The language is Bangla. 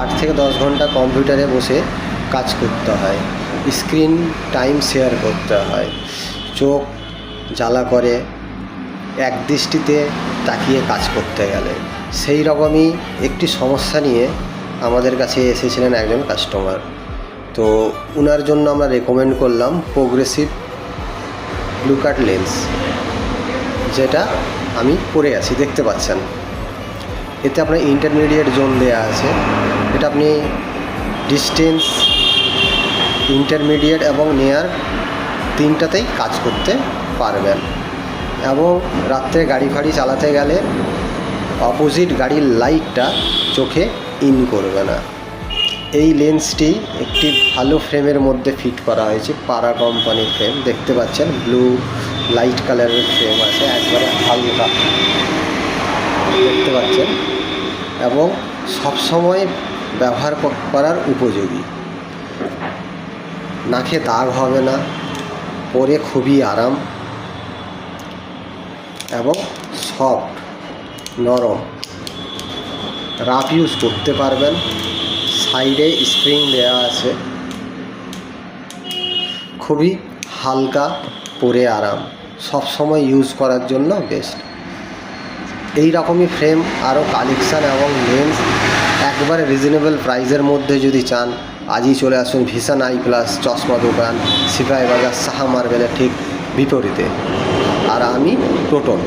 8 থেকে 10 ঘন্টা কম্পিউটারে বসে কাজ করতে হয়, স্ক্রিন টাইম শেয়ার করতে হয়, চোখ জ্বালা করে এক দৃষ্টিতে তাকিয়ে কাজ করতে গেলে। সেই রকমই একটি সমস্যা নিয়ে আমাদের কাছে এসেছিলেন একজন কাস্টমার। তো ওনার জন্য আমরা রেকমেন্ড করলাম প্রোগ্রেসিভ ব্লু কাট লেন্স, যেটা আমি পরে আছি, দেখতে পাচ্ছেন। এতে আপনার ইন্টারমিডিয়েট জোন দেওয়া আছে। এটা আপনি ডিস্টেন্স, ইন্টারমিডিয়েট এবং নিয়ার তিনটাতেই কাজ করতে পারবেন। এবং রাত্রে গাড়ি ফাড়ি চালাতে গেলে অপোজিট গাড়ির লাইটটা চোখে ইন করবে না। এই লেন্সটি একটি ভালো ফ্রেমের মধ্যে ফিট করা হয়েছে, পারা কোম্পানির ফ্রেম, দেখতে পাচ্ছেন। ব্লু লাইট কালারের ফ্রেম আছে, একবারে হালকা দেখতে পাচ্ছেন, এবং সবসময় ব্যবহার করার উপযোগী। নাকে দাগ হবে না, পরে খুবই আরাম এবং সফট, নরম, রাফ ইউজ করতে পারবেন। সাইডে স্প্রিং দেওয়া আছে, খুবই হালকা, পরে আরাম, সব সময় ইউজ করার জন্য বেস্ট। এই রকমই ফ্রেম আরও কালেকশান এবং লেন্স একবারে রিজনেবল প্রাইসের মধ্যে যদি চান, আজই চলে আসুন ভিশন আই প্লাস চশমা দোকান, সিপাহী বাজার, সাহা মার্বেলের ঠিক বিপরীতে। আর আমি টোটন।